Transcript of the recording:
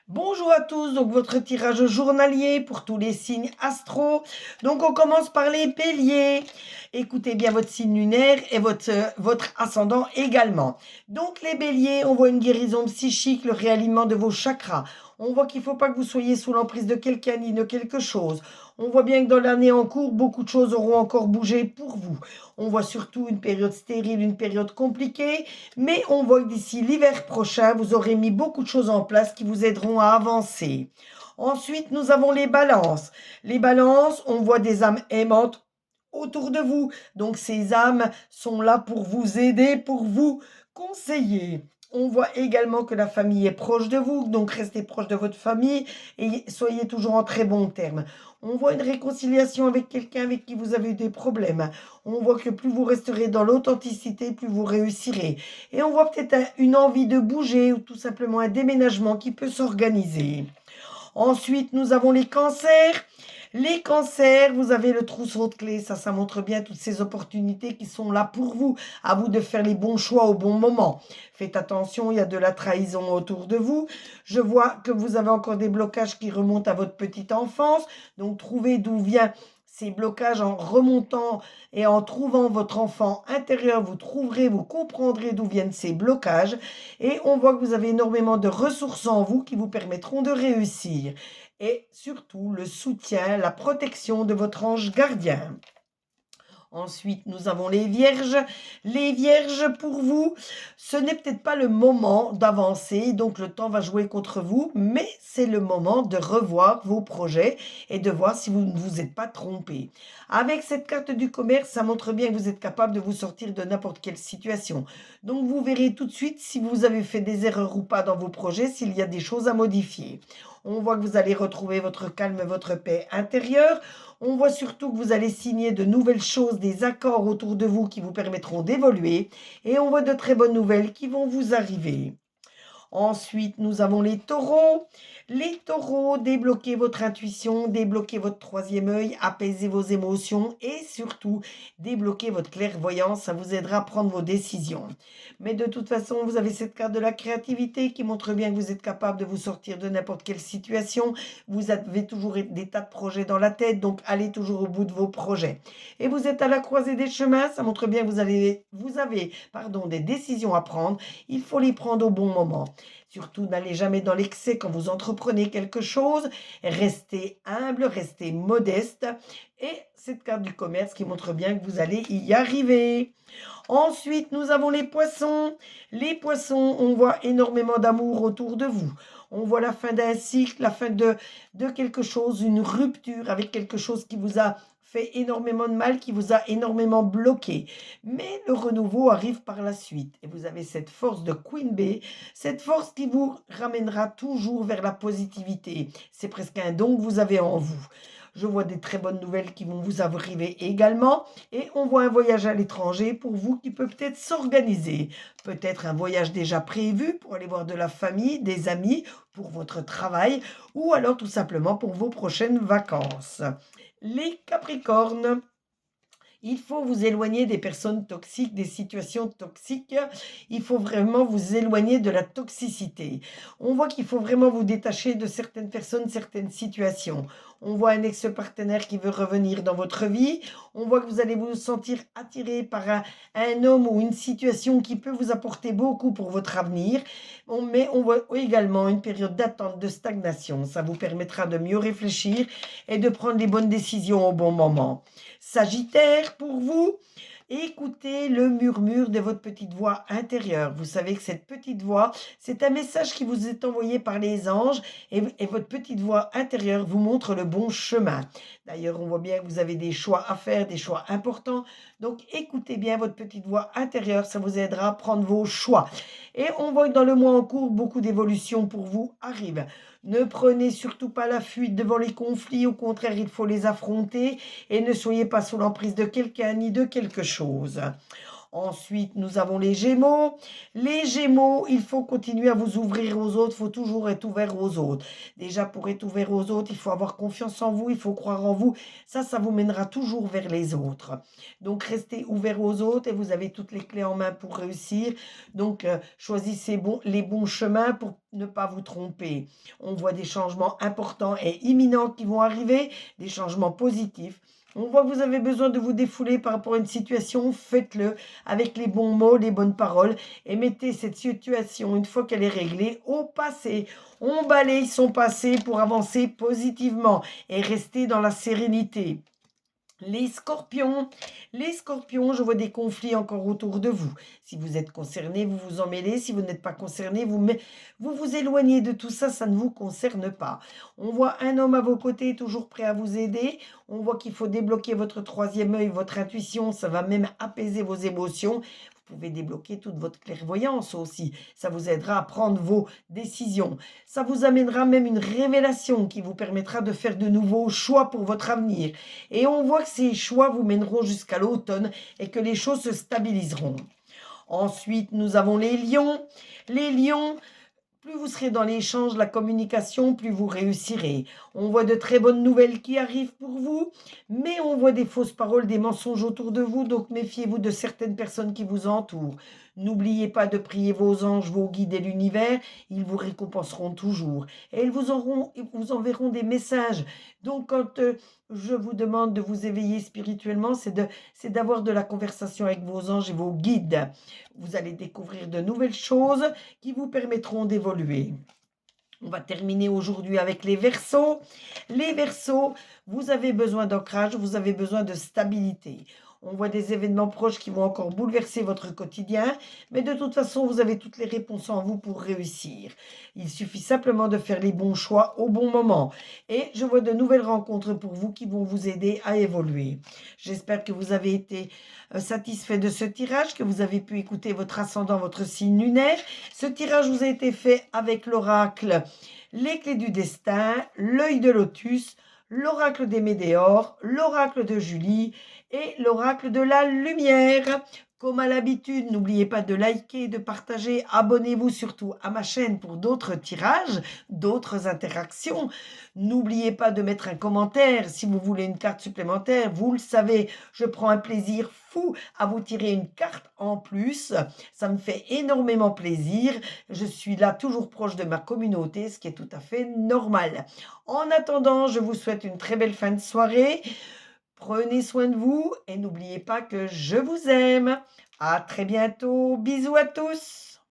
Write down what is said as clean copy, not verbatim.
Bonjour à tous, donc votre tirage journalier pour tous les signes astro. Donc on commence par les béliers. Écoutez bien votre signe lunaire et votre ascendant également. Donc les béliers, on voit une guérison psychique, le réalignement de vos chakras. On voit qu'il ne faut pas que vous soyez sous l'emprise de quelqu'un ni de quelque chose. On voit bien que dans l'année en cours, beaucoup de choses auront encore bougé pour vous. On voit surtout une période stérile, une période compliquée, mais on voit que d'ici l'hiver prochain, vous aurez mis beaucoup de choses en place qui vous aideront à avancer. Ensuite, nous avons les balances. Les balances, on voit des âmes aimantes autour de vous. Donc ces âmes sont là pour vous aider, pour vous conseiller. On voit également que la famille est proche de vous, donc restez proche de votre famille et soyez toujours en très bons termes. On voit une réconciliation avec quelqu'un avec qui vous avez eu des problèmes. On voit que plus vous resterez dans l'authenticité, plus vous réussirez. Et on voit peut-être une envie de bouger ou tout simplement un déménagement qui peut s'organiser. Ensuite, nous avons les cancers. Les cancers, vous avez le trousseau de clés, ça montre bien toutes ces opportunités qui sont là pour vous. À vous de faire les bons choix au bon moment. Faites attention, il y a de la trahison autour de vous. Je vois que vous avez encore des blocages qui remontent à votre petite enfance. Donc, trouvez d'où viennent ces blocages en remontant et en trouvant votre enfant intérieur. Vous trouverez, vous comprendrez d'où viennent ces blocages. Et on voit que vous avez énormément de ressources en vous qui vous permettront de réussir. Et surtout, le soutien, la protection de votre ange gardien. Ensuite, nous avons les vierges. Les vierges, pour vous, ce n'est peut-être pas le moment d'avancer, donc le temps va jouer contre vous, mais c'est le moment de revoir vos projets et de voir si vous ne vous êtes pas trompé. Avec cette carte du commerce, ça montre bien que vous êtes capable de vous sortir de n'importe quelle situation. Donc, vous verrez tout de suite si vous avez fait des erreurs ou pas dans vos projets, s'il y a des choses à modifier. On voit que vous allez retrouver votre calme et votre paix intérieure. On voit surtout que vous allez signer de nouvelles choses, des accords autour de vous qui vous permettront d'évoluer. Et on voit de très bonnes nouvelles qui vont vous arriver. Ensuite, nous avons les taureaux. Les taureaux, débloquez votre intuition, débloquez votre troisième œil, apaisez vos émotions et surtout, débloquez votre clairvoyance. Ça vous aidera à prendre vos décisions. Mais de toute façon, vous avez cette carte de la créativité qui montre bien que vous êtes capable de vous sortir de n'importe quelle situation. Vous avez toujours des tas de projets dans la tête, donc allez toujours au bout de vos projets. Et vous êtes à la croisée des chemins, ça montre bien que vous avez des décisions à prendre. Il faut les prendre au bon moment. Surtout, n'allez jamais dans l'excès quand vous entreprenez quelque chose. Restez humble, restez modeste. Et cette carte du commerce qui montre bien que vous allez y arriver. Ensuite, nous avons les poissons. Les poissons, on voit énormément d'amour autour de vous. On voit la fin d'un cycle, la fin de quelque chose, une rupture avec quelque chose qui vous a fait énormément de mal, qui vous a énormément bloqué. Mais le renouveau arrive par la suite. Et vous avez cette force de Queen Bee, cette force qui vous ramènera toujours vers la positivité. C'est presque un don que vous avez en vous. Je vois des très bonnes nouvelles qui vont vous arriver également. Et on voit un voyage à l'étranger pour vous qui peut peut-être s'organiser. Peut-être un voyage déjà prévu pour aller voir de la famille, des amis, pour votre travail ou alors tout simplement pour vos prochaines vacances. Les Capricornes. Il faut vous éloigner des personnes toxiques, des situations toxiques. Il faut vraiment vous éloigner de la toxicité. On voit qu'il faut vraiment vous détacher de certaines personnes, certaines situations. On voit un ex-partenaire qui veut revenir dans votre vie. On voit que vous allez vous sentir attiré par un homme ou une situation qui peut vous apporter beaucoup pour votre avenir. Mais on voit également une période d'attente, de stagnation. Ça vous permettra de mieux réfléchir et de prendre les bonnes décisions au bon moment. Sagittaire, pour vous, écoutez le murmure de votre petite voix intérieure. Vous savez que cette petite voix, c'est un message qui vous est envoyé par les anges et votre petite voix intérieure vous montre le bon chemin. D'ailleurs, on voit bien que vous avez des choix à faire, des choix importants. Donc, écoutez bien votre petite voix intérieure, ça vous aidera à prendre vos choix. Et on voit que dans le mois en cours, beaucoup d'évolutions pour vous arrivent. Ne prenez surtout pas la fuite devant les conflits, au contraire, il faut les affronter et ne soyez pas sous l'emprise de quelqu'un ni de quelque chose. Ensuite, nous avons les Gémeaux. Les Gémeaux, il faut continuer à vous ouvrir aux autres, il faut toujours être ouvert aux autres. Déjà, pour être ouvert aux autres, il faut avoir confiance en vous, il faut croire en vous. Ça vous mènera toujours vers les autres. Donc, restez ouvert aux autres et vous avez toutes les clés en main pour réussir. Donc, choisissez les bons chemins pour ne pas vous tromper. On voit des changements importants et imminents qui vont arriver, des changements positifs. On voit que vous avez besoin de vous défouler par rapport à une situation, faites-le avec les bons mots, les bonnes paroles et mettez cette situation, une fois qu'elle est réglée, au passé. On balaye son passé pour avancer positivement et rester dans la sérénité. Les scorpions, je vois des conflits encore autour de vous. Si vous êtes concerné, vous vous en mêlez. Si vous n'êtes pas concerné, vous éloignez de tout ça, ça ne vous concerne pas. On voit un homme à vos côtés, toujours prêt à vous aider. On voit qu'il faut débloquer votre troisième œil, votre intuition, ça va même apaiser vos émotions. Vous pouvez débloquer toute votre clairvoyance aussi. Ça vous aidera à prendre vos décisions. Ça vous amènera même une révélation qui vous permettra de faire de nouveaux choix pour votre avenir. Et on voit que ces choix vous mèneront jusqu'à l'automne et que les choses se stabiliseront. Ensuite, nous avons les lions. Les lions, plus vous serez dans l'échange, la communication, plus vous réussirez. On voit de très bonnes nouvelles qui arrivent pour vous, mais on voit des fausses paroles, des mensonges autour de vous, donc méfiez-vous de certaines personnes qui vous entourent. N'oubliez pas de prier vos anges, vos guides et l'univers, ils vous récompenseront toujours. Et ils vous enverront des messages. Donc quand je vous demande de vous éveiller spirituellement, c'est d'avoir de la conversation avec vos anges et vos guides. Vous allez découvrir de nouvelles choses qui vous permettront d'évoluer. On va terminer aujourd'hui avec les Verseaux. Les Verseaux, vous avez besoin d'ancrage, vous avez besoin de stabilité. On voit des événements proches qui vont encore bouleverser votre quotidien, mais de toute façon, vous avez toutes les réponses en vous pour réussir. Il suffit simplement de faire les bons choix au bon moment. Et je vois de nouvelles rencontres pour vous qui vont vous aider à évoluer. J'espère que vous avez été satisfait de ce tirage, que vous avez pu écouter votre ascendant, votre signe lunaire. Ce tirage vous a été fait avec l'oracle Les Clés du Destin, l'Œil de Lotus, l'oracle des Médéors, l'oracle de Julie et l'oracle de la Lumière. Comme à l'habitude, n'oubliez pas de liker, de partager, abonnez-vous surtout à ma chaîne pour d'autres tirages, d'autres interactions. N'oubliez pas de mettre un commentaire si vous voulez une carte supplémentaire. Vous le savez, je prends un plaisir fou à vous tirer une carte en plus. Ça me fait énormément plaisir. Je suis là toujours proche de ma communauté, ce qui est tout à fait normal. En attendant, je vous souhaite une très belle fin de soirée. Prenez soin de vous et n'oubliez pas que je vous aime. À très bientôt. Bisous à tous.